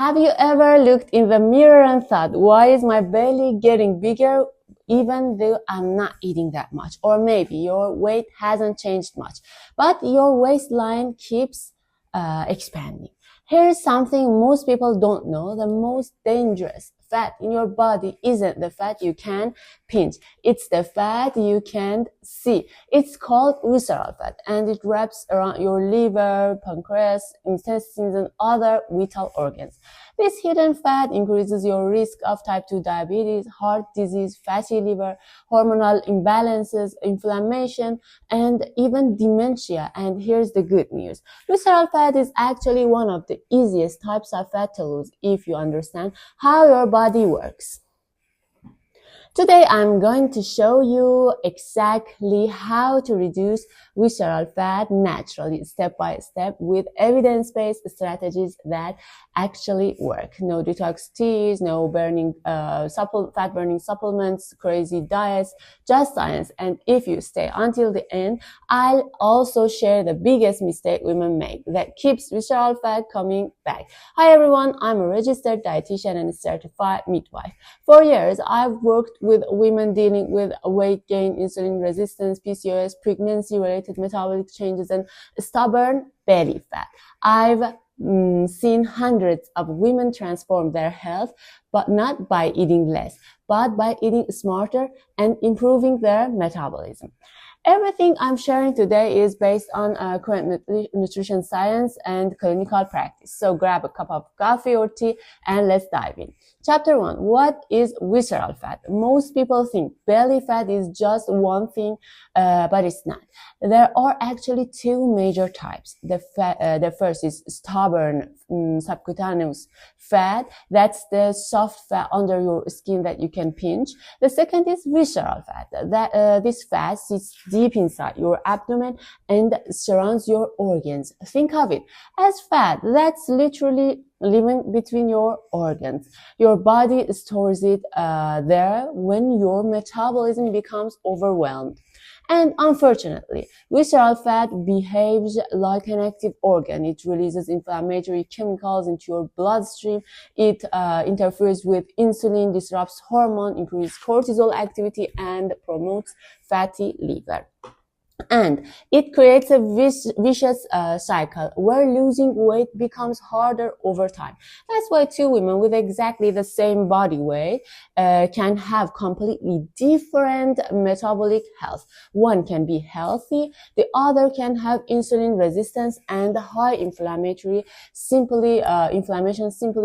Have you ever looked in the mirror and thought, why is my belly getting bigger even though I'm not eating that much? Or maybe your weight hasn't changed much, but your waistline keeps expanding. Here's something most people don't know. The most dangerous fat in your body isn't the fat you can pinch. It's the fat you can't see. It's called visceral fat, and it wraps around your liver, pancreas, intestines, and other vital organs. This hidden fat increases your risk of type 2 diabetes, heart disease, fatty liver, hormonal imbalances, inflammation, and even dementia. And here's the good news. Visceral fat is actually one of the easiest types of fat to lose if you understand how your body works. Today, I'm going to show you exactly how to reduce visceral fat naturally, step by step, with evidence-based strategies that actually work. No detox teas, no fat-burning supplements, crazy diets, just science. And if you stay until the end, I'll also share the biggest mistake women make that keeps visceral fat coming back. Hi everyone, I'm a registered dietitian and a certified midwife. For years, I've worked with women dealing with weight gain, insulin resistance, PCOS, pregnancy-related metabolic changes, and stubborn belly fat. I've seen hundreds of women transform their health, but not by eating less, but by eating smarter and improving their metabolism. Everything I'm sharing today is based on current nutrition science and clinical practice. So grab a cup of coffee or tea and let's dive in. Chapter 1. What is visceral fat? Most people think belly fat is just one thing, but it's not. There are actually two major types. The first is stubborn subcutaneous fat. That's the soft fat under your skin that you can pinch. The second is visceral fat. This fat sits deep inside your abdomen and surrounds your organs. Think of it as fat that's literally living between your organs. Your body stores it there when your metabolism becomes overwhelmed. And unfortunately, visceral fat behaves like an active organ. It releases inflammatory chemicals into your bloodstream. It interferes with insulin, disrupts hormone, increases cortisol activity, and promotes fatty liver. And it creates a vicious cycle where losing weight becomes harder over time. That's why two women with exactly the same body weight can have completely different metabolic health. One can be healthy, the other can have insulin resistance and high inflammation simply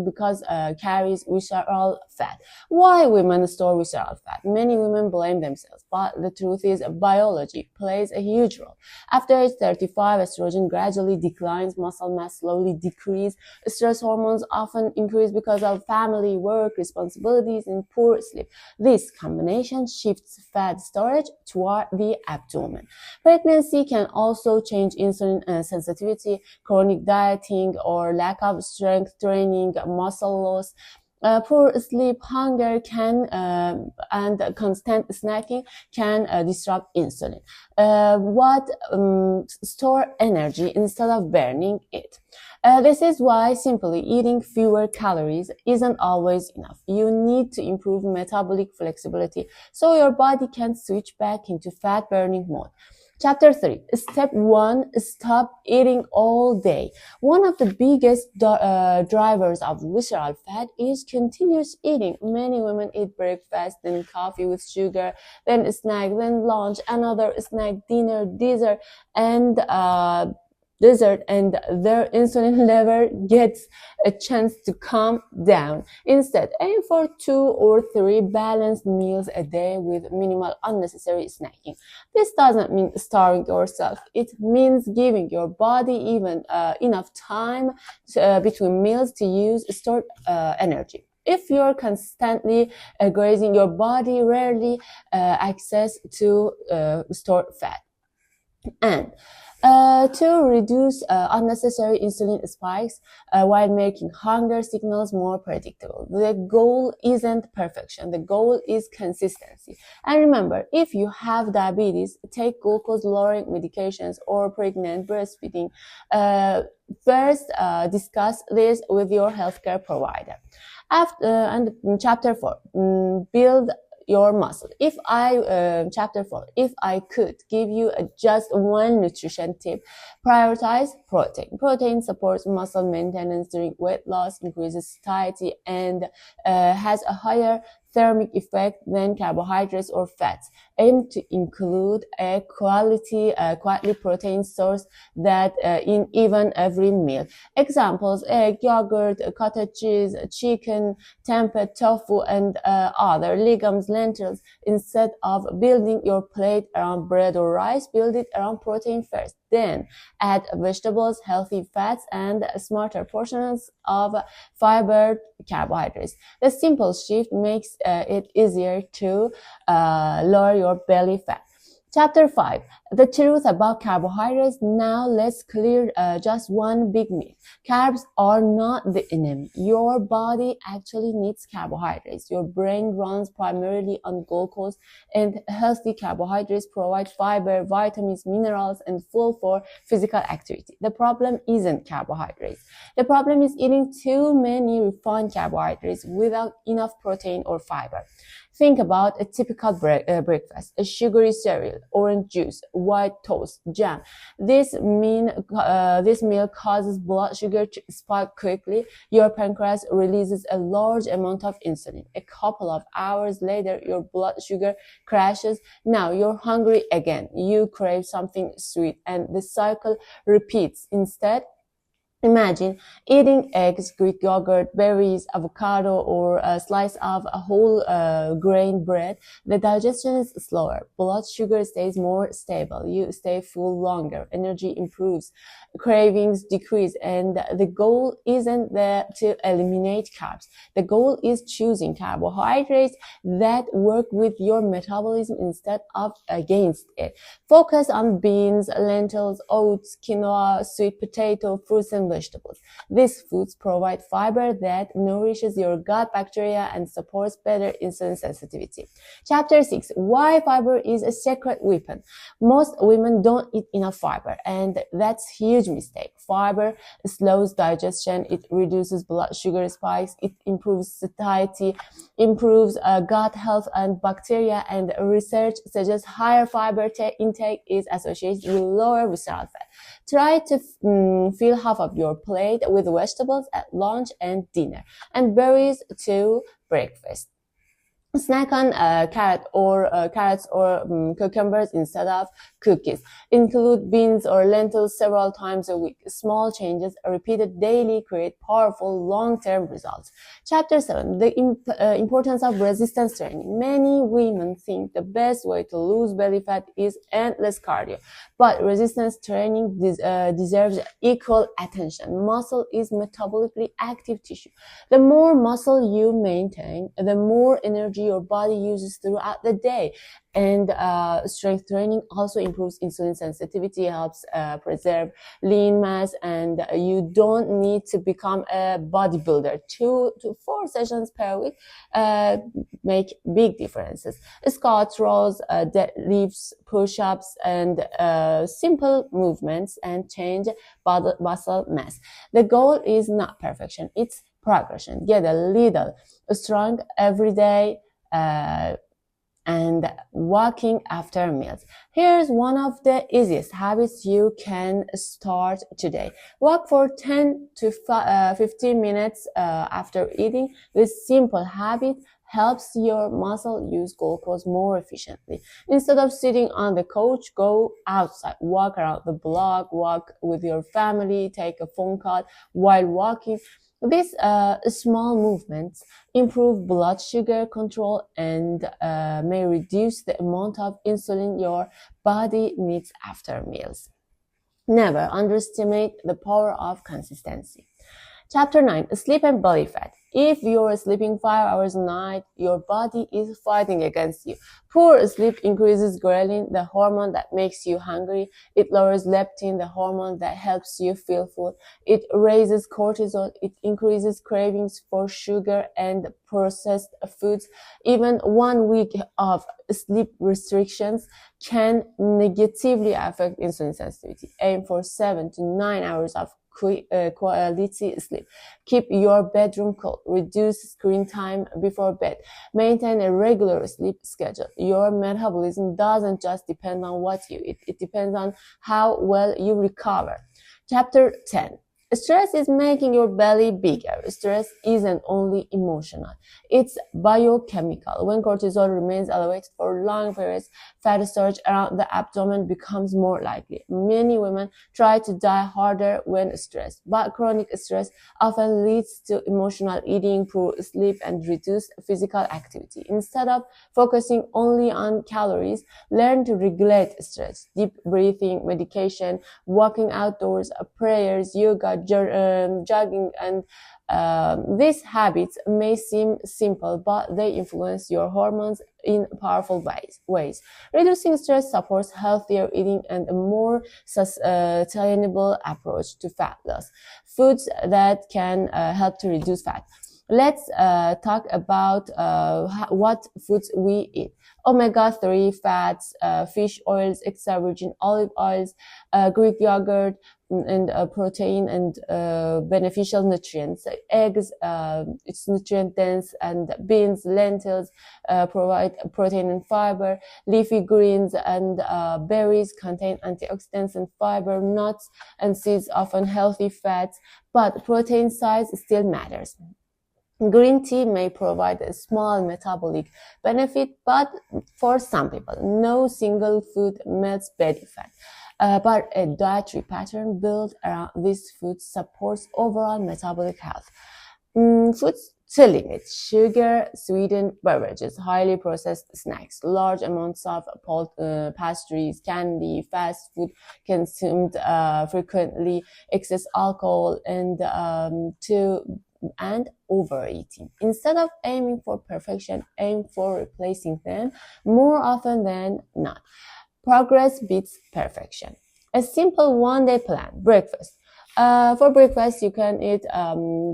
because carries visceral fat. Why women store visceral fat? Many women blame themselves, but the truth is biology plays a huge role. After age 35, estrogen gradually declines, muscle mass slowly decreases, stress hormones often increase because of family, work, responsibilities, and poor sleep. This combination shifts fat storage toward the abdomen. Pregnancy can also change insulin sensitivity, chronic dieting, or lack of strength training, muscle loss. Poor sleep, hunger and constant snacking can disrupt insulin. Store energy instead of burning it. This is why simply eating fewer calories isn't always enough. You need to improve metabolic flexibility so your body can switch back into fat burning mode. Chapter 3. Step 1. Stop eating all day. One of the biggest drivers of visceral fat is continuous eating. Many women eat breakfast, then coffee with sugar, then a snack, then lunch, another snack, dinner, dessert, and their insulin level gets a chance to calm down. Instead, aim for 2 or 3 balanced meals a day with minimal unnecessary snacking. This doesn't mean starving yourself. It means giving your body even enough time between meals to use stored energy. If you're constantly grazing, your body rarely access to stored fat. And to reduce unnecessary insulin spikes while making hunger signals more predictable. The goal isn't perfection. The goal is consistency. And remember, if you have diabetes, take glucose lowering medications or pregnant breastfeeding. First, discuss this with your healthcare provider. And chapter 4, build your muscle. Chapter 4, if I could give you just one nutrition tip, prioritize protein. Protein supports muscle maintenance during weight loss, increases satiety, and has a higher thermic effect than carbohydrates or fats. Aim to include a quality protein source that in even every meal. Examples: egg, yogurt, cottage cheese, chicken, tempeh, tofu, and other legumes, lentils. Instead of building your plate around bread or rice, build it around protein first. Then add vegetables, healthy fats, and smarter portions of fiber, carbohydrates. The simple shift makes it easier to lower your belly fat. Chapter 5, the truth about carbohydrates. Now let's clear just one big myth. Carbs are not the enemy. Your body actually needs carbohydrates. Your brain runs primarily on glucose, and healthy carbohydrates provide fiber, vitamins, minerals, and fuel for physical activity. The problem isn't carbohydrates. The problem is eating too many refined carbohydrates without enough protein or fiber. Think about a typical breakfast: a sugary cereal, orange juice, white toast, jam. This meal causes blood sugar to spike quickly. Your pancreas releases a large amount of insulin. A couple of hours later, your blood sugar crashes. Now you're hungry again. You crave something sweet, and the cycle repeats. Instead, imagine eating eggs, Greek yogurt, berries, avocado, or a slice of whole grain bread. The digestion is slower. Blood sugar stays more stable. You stay full longer. Energy improves. Cravings decrease. And the goal isn't to eliminate carbs. The goal is choosing carbohydrates that work with your metabolism instead of against it. Focus on beans, lentils, oats, quinoa, sweet potato, fruits, and vegetables. These foods provide fiber that nourishes your gut bacteria and supports better insulin sensitivity. Chapter 6, why fiber is a secret weapon. Most women don't eat enough fiber, and that's a huge mistake. Fiber slows digestion, it reduces blood sugar spikes, it improves satiety, improves gut health and bacteria, and research suggests higher fiber intake is associated with lower visceral fat. Try to fill half of your plate with vegetables at lunch and dinner, and berries to breakfast. Snack on carrots or cucumbers instead of cookies. Include beans or lentils several times a week. Small changes repeated daily create powerful long-term results. Chapter 7, the importance of resistance training. Many women think the best way to lose belly fat is endless cardio, but resistance training deserves equal attention. Muscle is metabolically active tissue. The more muscle you maintain, the more energy your body uses throughout the day. And strength training also improves insulin sensitivity, helps preserve lean mass, and you don't need to become a bodybuilder. 2 to 4 sessions per week make big differences. Squats, rows, deadlifts, push-ups, and simple movements and change muscle mass. The goal is not perfection, it's progression. Get a little strong every day and walking after meals. Here's one of the easiest habits you can start today. Walk for 10 to 15 minutes after eating. This simple habit helps your muscle use glucose more efficiently. Instead of sitting on the couch, go outside, walk around the block, walk with your family, take a phone call while walking. These small movements improve blood sugar control and may reduce the amount of insulin your body needs after meals. Never underestimate the power of consistency. Chapter 9, sleep and belly fat. If you're sleeping 5 hours a night, your body is fighting against you. Poor sleep increases ghrelin, the hormone that makes you hungry. It lowers leptin, the hormone that helps you feel full. It raises cortisol. It increases cravings for sugar and processed foods. Even 1 week of sleep restrictions can negatively affect insulin sensitivity. Aim for 7 to 9 hours of quality sleep. Keep your bedroom cool. Reduce screen time before bed. Maintain a regular sleep schedule. Your metabolism doesn't just depend on what you eat. It depends on how well you recover. Chapter 10. Stress is making your belly bigger. Stress isn't only emotional. It's biochemical. When cortisol remains elevated for long periods, fat storage around the abdomen becomes more likely. Many women try to die harder when stressed, but chronic stress often leads to emotional eating, poor sleep, and reduced physical activity. Instead of focusing only on calories, learn to regulate stress. Deep breathing, medication, walking outdoors, prayers, yoga, jogging, and these habits may seem simple, but they influence your hormones in powerful ways. Reducing stress supports healthier eating and a more sustainable approach to fat loss. Foods that can help to reduce fat. Let's talk about what foods we eat. Omega-3 fats, fish oils, extra virgin olive oils, Greek yogurt, and protein and beneficial nutrients. Eggs, it's nutrient dense, and beans, lentils provide protein and fiber. Leafy greens and berries contain antioxidants and fiber. Nuts and seeds often healthy fats, but protein size still matters. Green tea may provide a small metabolic benefit, but for some people, no single food melts belly fat. But a dietary pattern built around these foods supports overall metabolic health. Foods to limit: sugar, sweetened beverages, highly processed snacks, large amounts of pastries, candy, fast food consumed frequently, excess alcohol, and overeating. Instead of aiming for perfection, aim for replacing them more often than not. Progress beats perfection. A simple one-day plan. Breakfast. For breakfast, you can eat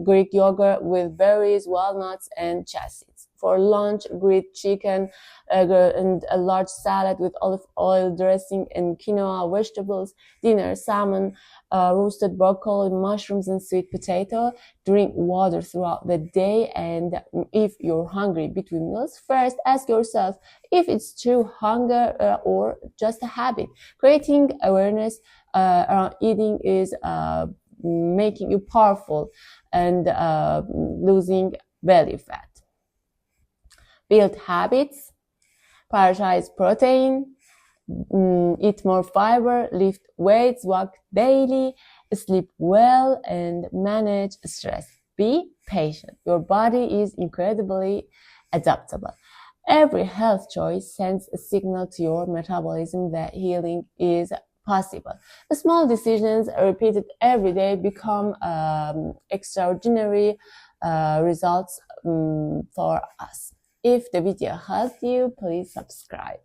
Greek yogurt with berries, walnuts, and chia seeds. For lunch, grilled chicken and a large salad with olive oil dressing and quinoa vegetables. Dinner, salmon, roasted broccoli, mushrooms, and sweet potato. Drink water throughout the day, and if you're hungry between meals, first ask yourself if it's true hunger or just a habit. Creating awareness around eating is making you powerful and losing belly fat. Build habits, prioritize protein, eat more fiber, lift weights, walk daily, sleep well, and manage stress. Be patient. Your body is incredibly adaptable. Every health choice sends a signal to your metabolism that healing is possible. The small decisions repeated every day become extraordinary results for us. If the video helped you, please subscribe.